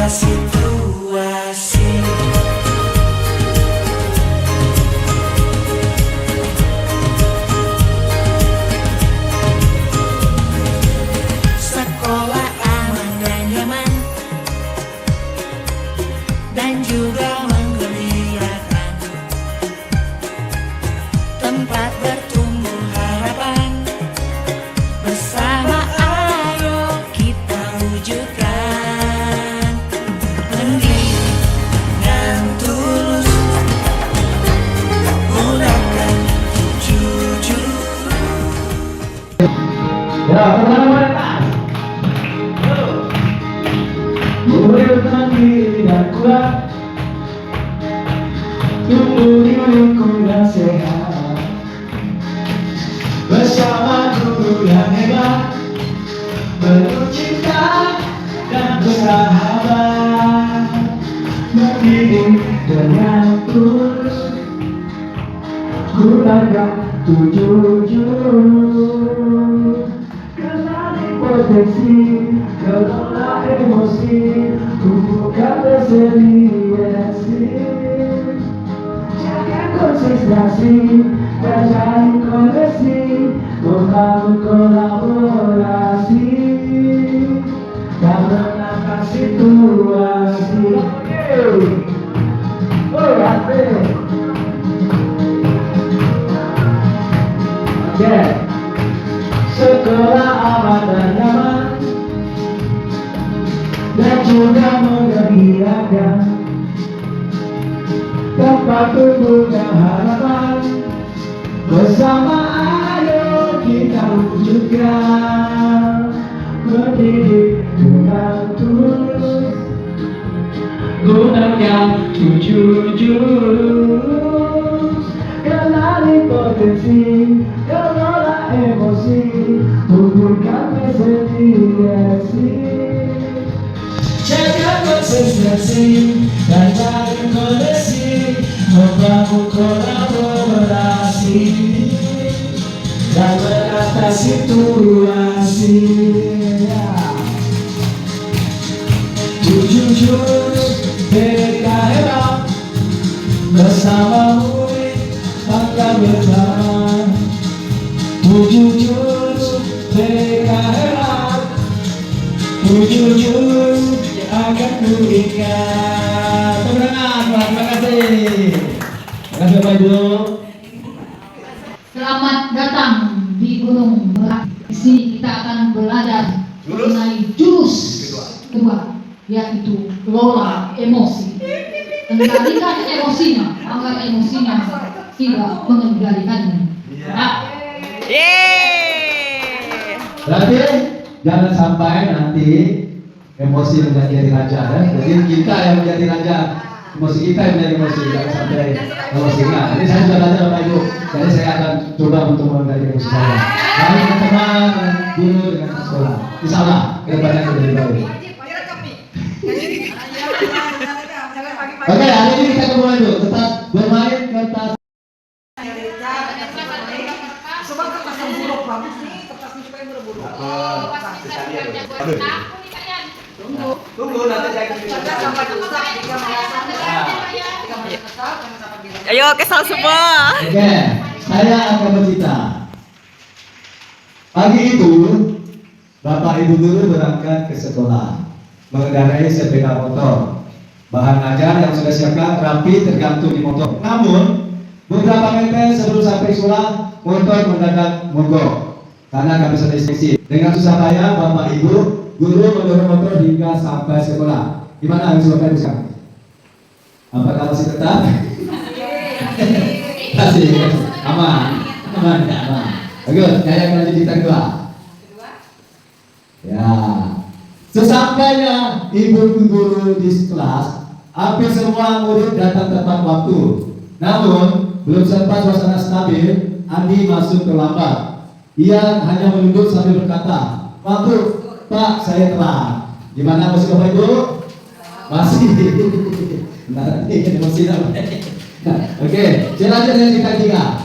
situasi. Sekolah aman dan nyaman dan juga menggembirakan, tempat bertumbuh harapan. Bersama ayo kita wujudkan, mendidik dan tulus, gunakan jujur. Ya, teman-teman. Muridkan diri dan kuat, tumbuh di lingkungan sehat, bersama guru yang hebat, penuh cinta dan bersahabat, mendidik dengan tulus, gunakan jujur, kenali potensi, kelola emosi, tumbuhkan resiliensi, jaga konsistensi, jalani koneksi, membangun kolaborasi, dan menangkan situasi. Oke, sekolah aman dan nyaman dan juga menggembirakan, tempat tumbuhnya harapan. Bersama ayo kita wujudkan, mendidik dengan tulus, gunakan jujur, kenali potensi, kelola emosi, tumbuhkan resiliensi, jaga konsistensi dan cari koneksi, membangun kolaborasi dan mengatasi situasi. Jujur, mereka hebat, bersama murid bangga bersama. Jujur, mereka hebat, jujur akan kuikat. Terima kasih. Terima kasih Bapak Ibu. Selamat datang di Gunung Merapi. Di sini kita akan belajar mengenai jurus kedua, yaitu kelola emosi. Kendalikan emosinya agar emosinya tidak mengendalikannya. Berarti jangan sampai nanti emosi menjadi raja, ya. Jadi kita yang menjadi raja, emosi kita yang menjadi emosi, jangan sampai emosinya. Jadi saya sudah belajar Bapak Ibu, jadi saya akan coba untuk mengendalikan emosi saya. Baik teman-teman, guru dengan sekolah, insya Allah kedepannya akan lebih baik. Oke, hari ini kita mulai dulu, tetap bermain kertas. Tunggu nanti saya Ayo kesal semua. Oke, saya akan bercerita. Pagi itu, Bapak Ibu guru berangkat ke sekolah, mengendarai sepeda motor. Bahan ajar yang sudah siapkan rapi tergantung di motor. Namun, beberapa meter sebelum sampai sekolah, motor mendadak mogok karena nggak bisa diisi. Dengan susah payah, Bapak Ibu guru mendorong motor hingga sampai sekolah. Gimana harus Bapak Ibu sekarang? Apakah masih tetap? Masih aman, aman. Bagus, saya akan lanjut cerita kedua. Ya, sesampainya ibu guru di kelas, hampir semua murid datang tepat waktu. Namun, belum sempat suasana stabil, Andi masuk terlambat. Ia hanya menunduk sambil berkata, "Waktu, Pak, saya telat." Gimana masih Bapak Ibu? Masih. Bentar, emosi namanya. Oke, saya lanjut dengan cerita tiga.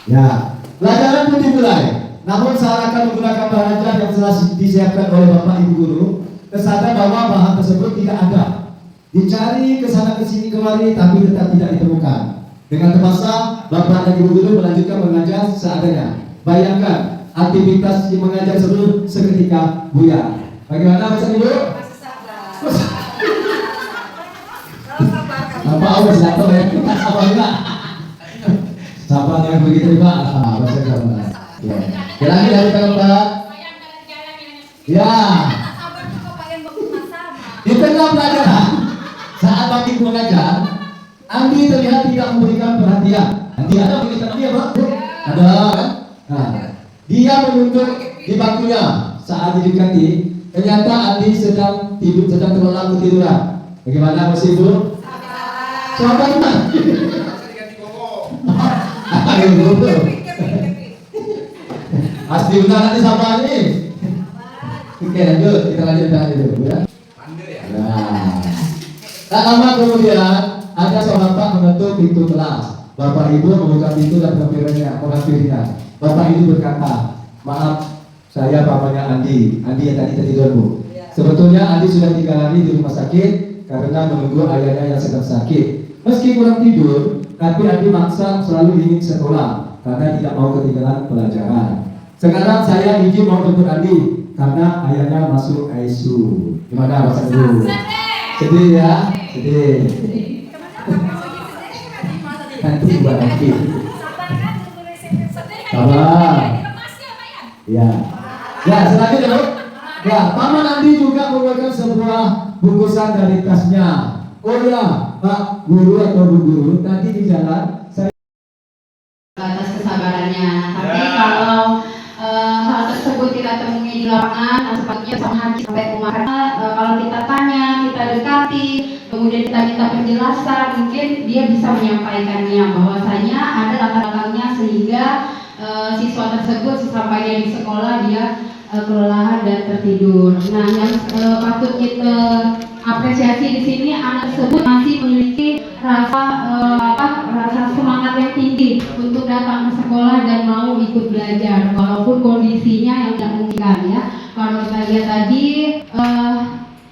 Ya, pelajaran pun dimulai. Namun saya akan menggunakan bahan ajar yang telah disiapkan oleh Bapak Ibu guru. kesadaran bahwa bahan tersebut tidak ada. Dicari ke sana ke sini kemari tapi tetap tidak ditemukan. Dengan terpaksa Bapak dan Ibu guru melanjutkan mengajar seadanya. Bayangkan aktivitas yang mengajar seluruh seketika buyar. Bagaimana Bapak Ibu? Apa awal siapa ya? Apa enggak? Sabar yang begitu Pak. Baca sabar. Ya. Lagi dari Pak. Ya. Di tengah pelajaran saat Pak Ibu mengajar, Andi terlihat tidak memberikan perhatian. Andi ada begitu dia Pak? Ada kan? Nah, dia menunduk di bangkunya saat didekati. Ternyata Andi sedang tidur, sedang terlelap ketiduran. Bagaimana Mas Ibu? Sabar Pak. Ayo dulu. Pasti benar nanti sama ini. Oke lanjut, kita lanjutkan dulu ya. Nah, tak lama kemudian ada seorang Bapak mengetuk pintu kelas. Bapak Ibu membuka pintu dan menghampirinya. Bapak Ibu berkata, maaf, saya papanya Andi yang tadi tertidur Bu. Sebetulnya Andi sudah 3 hari di rumah sakit karena menunggu ayahnya yang sedang sakit. Meski kurang tidur, tapi Andi maksa selalu ingin sekolah karena tidak mau ketinggalan pelajaran. Sekarang saya izin mau jemput Andi karena ayahnya masuk ICU. Gimana Mas Ibu? Sedih ya? Sedih. Nanti buat Andi. Sabar. Ya. Ya, selanjutnya Bu. Ya, Paman Andi juga mengeluarkan sebuah bungkusan dari tasnya. Oh ya, Pak Guru atau Bu Guru, tadi di jalan saya atas kesabarannya. Tapi kalau hal tersebut kita temui di lapangan, sepertinya sama hati sampai rumah. Karena kalau kita tanya, kita dekati, kemudian kita minta penjelasan, mungkin dia bisa menyampaikannya bahwasanya ada latar belakangnya sehingga siswa tersebut sesampainya di sekolah dia kelelahan dan tertidur. Nah, yang patut kita apresiasi di sini anak tersebut masih memiliki rasa semangat yang tinggi untuk datang ke sekolah dan mau ikut belajar walaupun kondisinya yang tidak memungkinkan ya. Kalau kita lihat tadi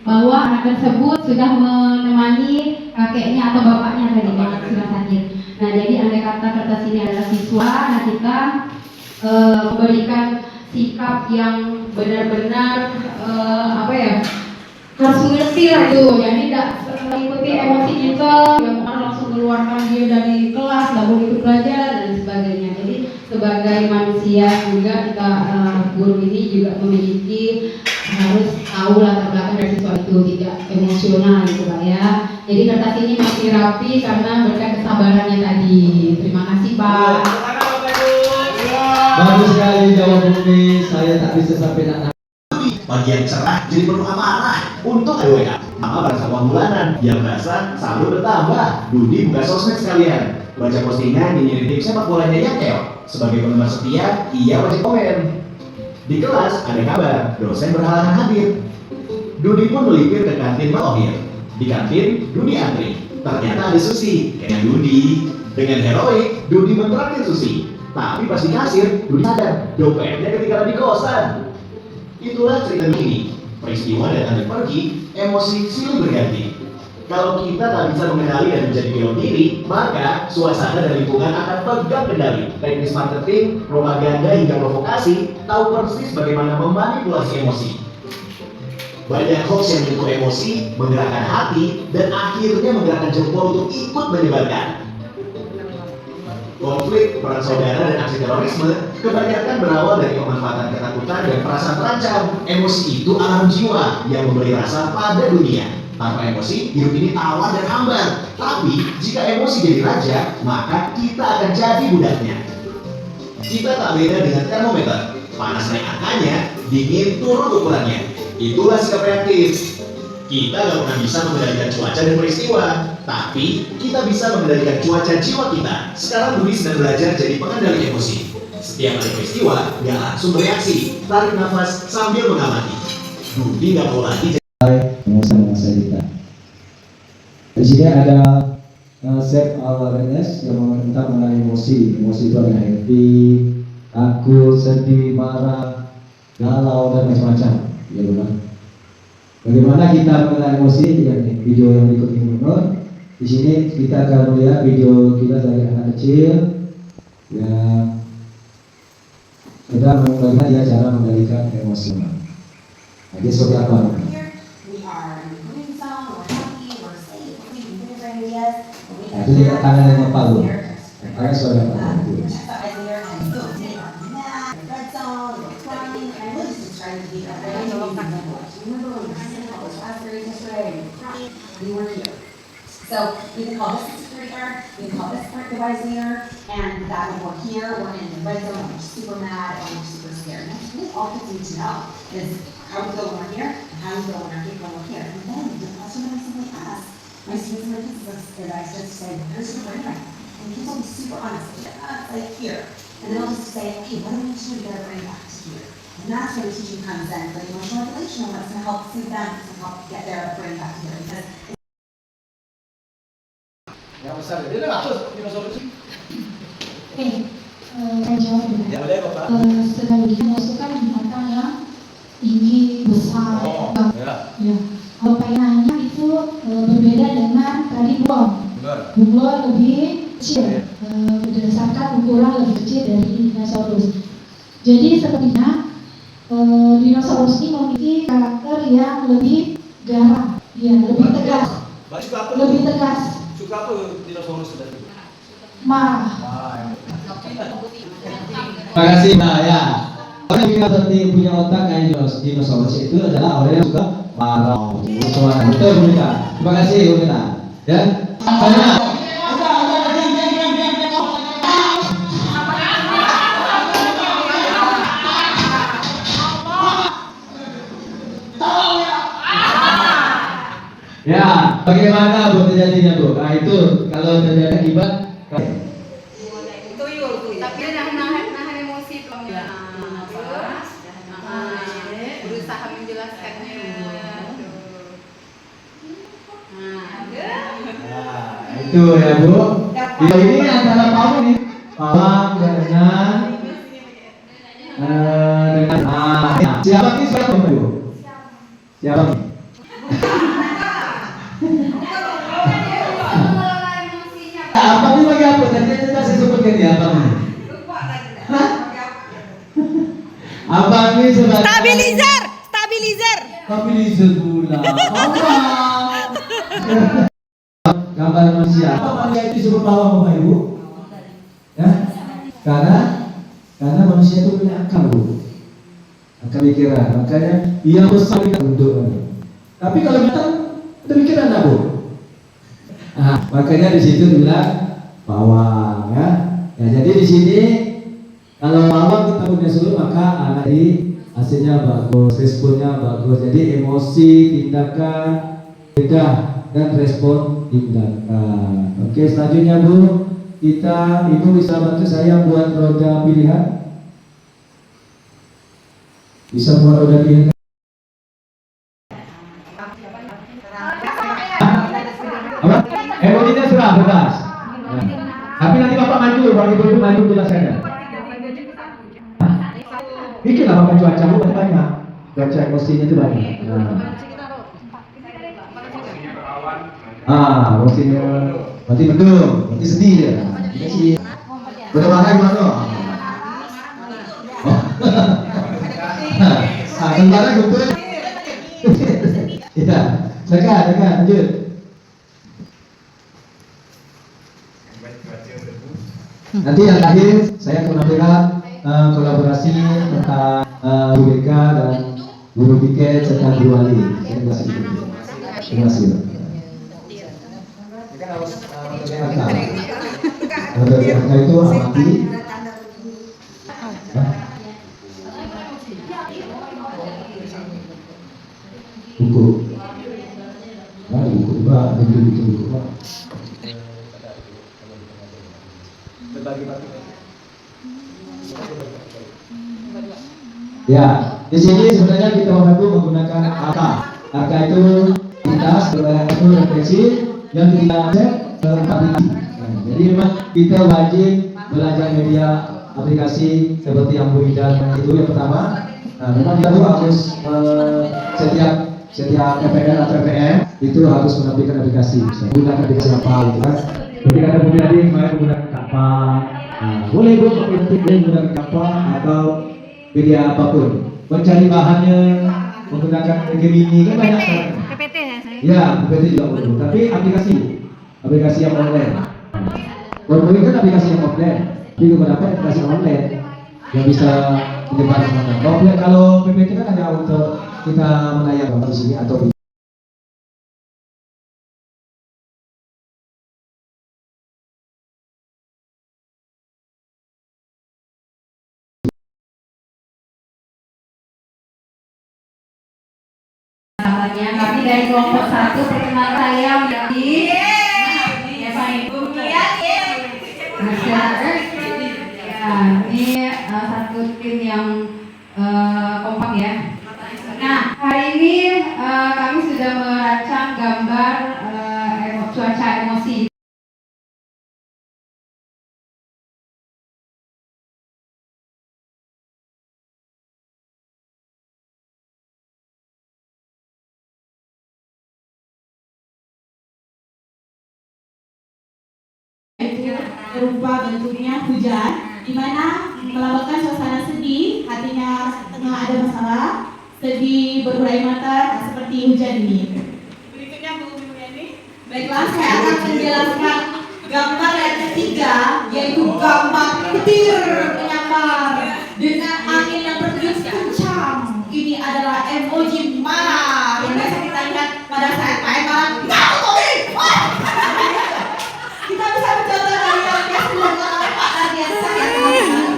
bahwa anak tersebut sudah menemani kakeknya atau bapaknya tadi yang sudah sakit. Nah, jadi andai kata kertas ini adalah siswa, nah kita memberikan sikap yang benar-benar harus mengerti lah tuh, jadi tidak mengikuti emosi kita yang langsung mengeluarkan dia dari kelas, nggak boleh ikut belajar dan sebagainya. Jadi sebagai manusia juga kita guru ini juga memiliki harus tahu latar belakang dari siswa itu, tidak emosional gitu Pak ya. Jadi kertas ini masih rapi karena berkat kesabarannya tadi. Terima kasih Pak. bagus sekali jawaban ini. Saya tak bisa sampai nak. Bagian cerah jadi penuh amarah. Untuk WA mama berasa uang bulanan yang merasa saldo bertambah. Dudi buka sosmed sekalian, baca postingan dinyirin tim sepak bolanya yang keok. Sebagai penggemar setia, ia wajib komen. Di kelas ada kabar dosen berhalangan hadir. Dudi pun melipir ke kantin Malohir. Di kantin Dudi antri. Ternyata ada Susi. Kayak Dudi dengan heroik, Dudi mentraktir Susi. Tapi pas di kasir, Dudi sadar dompetnya ketinggalan di kosan. Itulah cerita ini. Peristiwa datang dan pergi, emosi silih berganti. Kalau kita tak bisa mengenali dan menjadi pilot diri, maka suasana dan lingkungan akan pegang kendali. Teknis marketing, propaganda hingga provokasi, tahu persis bagaimana memanipulasi emosi. Banyak hoax yang menyentuh emosi, menggerakkan hati, dan akhirnya menggerakkan jempol untuk ikut menyebarkan. Konflik, perang saudara, dan aksi terorisme kebanyakan berawal dari pemanfaatan ketakutan dan perasaan terancam. Emosi itu alam jiwa yang memberi rasa pada dunia. Tanpa emosi, hidup ini tawar dan hambar. Tapi, jika emosi jadi raja, maka kita akan jadi budaknya. Kita tak beda dengan termometer. Panas naik angkanya, dingin turun ukurannya. Itulah sikap reaktif. Kita gak pernah bisa mengendalikan cuaca dan peristiwa, tapi kita bisa mengendalikan cuaca jiwa kita. Sekarang Dudi sedang belajar jadi pengendali emosi. Setiap ada peristiwa, gak langsung bereaksi. Tarik nafas sambil mengamati. Dudi gak mau lagi Masa kita. Di sini ada self awareness yang tentang mengenai emosi. Emosi itu ada happy, takut, sedih, marah, galau dan macam-macam. Ya benar. Bagaimana kita mengenal emosi? Lihat nih video yang berikut ini. Di sini kita akan melihat video kita dari anak kecil yang sedang melihat dia cara mengendalikan emosi. Jadi seperti apa? We are in the green zone, we're happy, we're safe, we can do great ideas. Nah, itu lihat tangan dengan palu. Tangan suara palu. Next up is here, and boom, we are mad, in the red zone, we're crying, and we're just describing to be a very amazing example. Remember when we were sitting all those raspberries yesterday and we were crying? We weren't here. So we can call this a security guard, we can call this a device leader, and that when we're here, we're in the red zone, and we're super mad, and we're super scared. And that's really all kids need to know is how we feel when we're here, and how we feel when we're here. And then the question that I simply ask, my students and my kids is I just say, here's your brain right now. And kids will be super honest, like, it's like here. And then I'll just say, okay, what do we need to do to get our brain back to here? And that's where the teaching comes in, for the emotional regulation, and what's gonna help soothe them, to help get their brain back to here. Because Yang besar dia dah apa dinosaurus? Oke, saya jawab dulu. Ya boleh Bapak. Sekali lagi masukkan binatang yang tinggi, besar. Ya. Ya. Kalau pengennya itu berbeda dengan tadi bunglon. Benar. Bunglon lebih kecil, berdasarkan ukuran lebih kecil dari dinosaurus. Jadi sepertinya dinosaurus ini memiliki karakter yang lebih garang, ya, lebih tegas, Bapak suka apa? lebih tegas, Suka apa dinosaurus tadi? marah. Terima kasih Mbak ya. Orang yang seperti punya otak kayak dinosaurus itu adalah orang yang suka marah. Betul Bu Mita. Terima kasih Bu Mita. Ya. Saya. Ya, bagaimana Bu terjadinya Bu? Nah itu kalau terjadi akibat Tapi nahan emosi pelan berusaha menjelaskannya. Nah, itu ya Bu. Video ini antara kamu nih, pawang dengan siapa ini siapa Bu? Siapa nih? Apa nih bagi apa? Tadi sudah saya sebutkan ya apa nih? Apa nih sebagai Stabilizer, stabilizer. stabilizer pula. Gambar manusia. Apa manusia itu disebut pawang Bapak Ibu? Ya? Karena manusia itu punya akal Bu. Akal pikiran. Makanya ia besar untuk. Tapi kalau kita demikian enggak Bu? Nah, makanya di situ dibilang pawang ya. Ya jadi di sini kalau pawang kita punya seluruh maka anak ini hasilnya bagus, responnya bagus. Jadi emosi, tindakan, cegah dan respon tindakan. Oke, selanjutnya Bu, Ibu bisa bantu saya buat roda pilihan? Bisa buat roda pilihan? Apa? Emosinya sudah bebas. Nah. Tapi nanti Bapak maju, Bapak Ibu maju jelaskannya. Bikin apa cuaca Bu banyak. Cuaca emosinya itu banyak. Emosinya berarti betul, berarti sedih dia. Betul marah gimana? Sementara betul. Ya, dekat, lanjut. Nanti yang terakhir saya akan menampilkan kolaborasi tentang Bu Beka dan Guru Piket serta Bu Wali. Terima kasih. Angka itu amati. Buku. Nah, buku Pak, buku Pak. Ya, di sini sebenarnya kita membantu menggunakan angka. Angka itu lintas, kemudian itu refleksi yang kita aplikasi. Jadi memang kita wajib belajar media aplikasi seperti yang Bu Ida itu yang pertama. Nah, memang kita harus setiap setiap PPL atau PPM itu harus menampilkan aplikasi. Gunakan aplikasi apa gitu kan? Ketika ada pemuda kemarin menggunakan kapal, boleh bro, boleh menggunakan kapal atau media apapun. Mencari bahannya menggunakan Gemini kan banyak kan? PPT ya saya. Ya, PPT juga boleh. Tapi aplikasi yang online. Kalau kan aplikasi yang offline, tapi beberapa aplikasi online yang bisa menyebarkan konten. Kalau PPT kan hanya untuk kita menayangkan di sini atau di Kami dari kelompok 1 perkenalkan saya menjadi Eva Ibu. Ya, ini satu tim yang kompak ya. Nah, hari ini kami sudah merancang gambar cuaca emosi. Berupa bentuknya hujan, di mana melambangkan suasana sedih, hatinya tengah ada masalah, sedih berurai mata seperti hujan ini. Berikutnya Bu Yeni. Baiklah, saya akan menjelaskan gambar yang ketiga, yaitu gambar petir menyambar dengan angin yang bertiup kencang. Ini adalah emoji marah yang biasa kita lihat pada saat main marah. Nggak boleh. Kita bisa mencontoh dari yang biasa dilakukan oleh Pak Ardiansa ya teman-teman.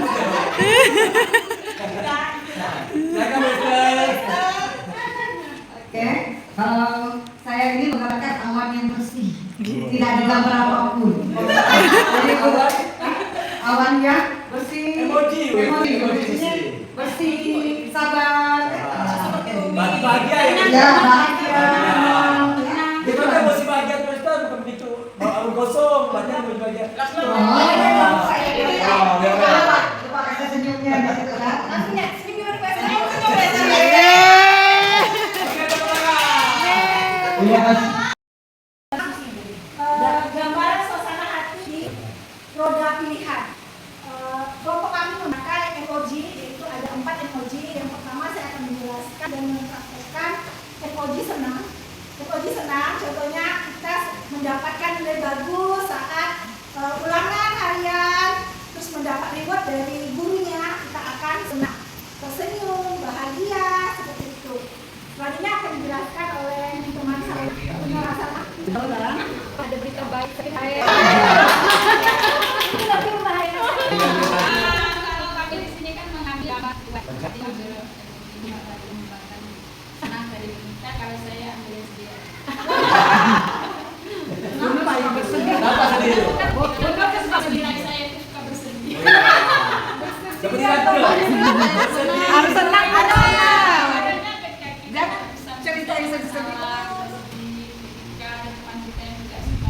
Oke, kalau saya ini mengatakan awan yang bersih, tidak ada gambar apapun. Jadi awan yang bersih, Emoji bersih, sabar, bahagia ya. ya bahagia. Kita kan masih bahagia terus kan, bukan begitu. Mau kosong, bahagia masih bahagia. Coba kasih senyumnya di situ kan. Gambaran suasana hati di roda pilihan. Kelompok kami memakai emoji, yaitu ada 4 emoji. Yang pertama saya akan menjelaskan dan mempraktekkan emoji senang. Emoji senang, contohnya kita mendapatkan nilai bagus saat ulangan harian, terus mendapat reward dari gurunya, kita akan senang, tersenyum, bahagia, seperti itu. Selanjutnya akan dijelaskan oleh teman saya. Ada berita baik tapi saya. Tapi bahaya. Kalau kami di sini kan mengambil senang dari berita, kalau saya ambil dia. Kenapa sedih? Saya itu suka bersedih. Seperti itu. Harus senang ada. Cerita yang sedih. Ada teman kita yang tidak suka.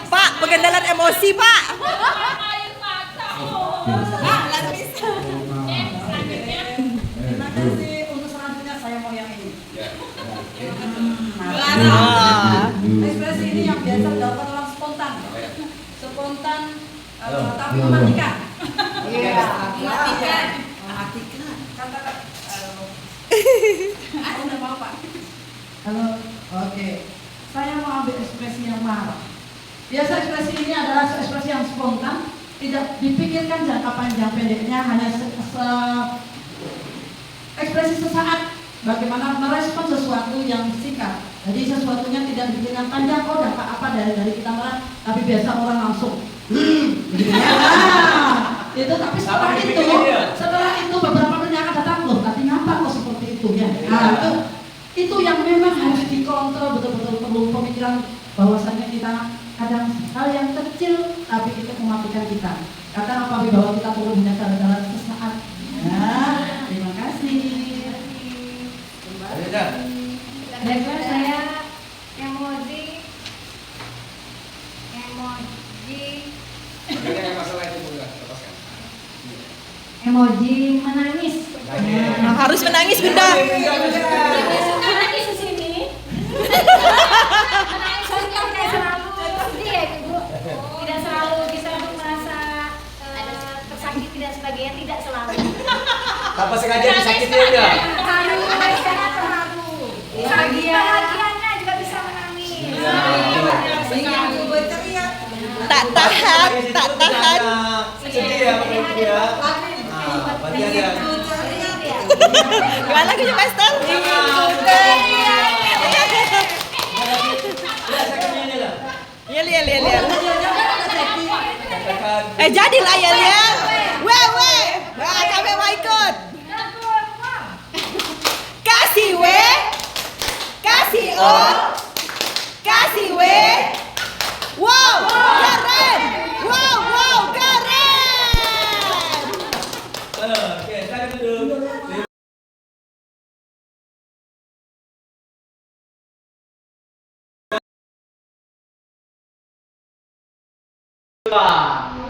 Pak, pengendalian emosi, Pak. Air mata. Terima kasih. Untuk selanjutnya saya mau yang ini. Ekspresi ini yang biasa dilakukan orang spontan. Spontan tapi mematikan. Iya. Mematikan. Katakan. Udah mau Pak. Halo. Oke. Saya mau ambil ekspresi yang marah. Biasa ekspresi ini adalah ekspresi yang spontan, tidak dipikirkan jangka panjang pendeknya, hanya ekspresi sesaat. Bagaimana merespon sesuatu yang singkat. Jadi sesuatunya tidak dipikirkan panjang. Oh, dapat apa dari kita marah? Tapi biasa orang langsung. Gitu ya. Itu tapi setelah itu beberapa menit akan datang loh. Tapi kenapa kok seperti itu ya? Nah, itu yang memang harus dikontrol betul-betul, perlu pemikiran bahwasannya kita kadang hal yang kecil tapi itu mematikan kita. Kata apa bahwa kita perlu hanya dalam sesaat. Nah, terima kasih. Baiklah, saya emoji Bagaimana masalah itu juga? Lepaskan. Emoji mana harus menangis Bunda. Lagi sesini. Soalnya tidak selalu sedih ya Ibu. Tidak selalu kita tuh merasa tersakit tidak sebagainya, tidak selalu. Apa sengaja disakitin ya? Terharu, sangat terharu. Bahagianya juga bisa menangis. Tak tahan, tak tahan. Sedih ya Bapak Ibu ya. Berarti ada. Gimana lagunya Pastor? Iya, lihat. Jadilah ya lihat. Weh. Nah, kami mau ikut. Kasih W, kasih O, kasih W. Wow, keren. Wow, keren. Oke, saya duduk.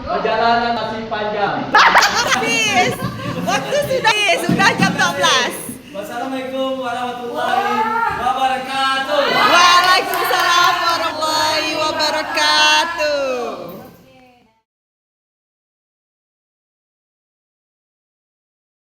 Perjalanan masih panjang. Habis. Waktu sudah jam 12. Wassalamualaikum warahmatullahi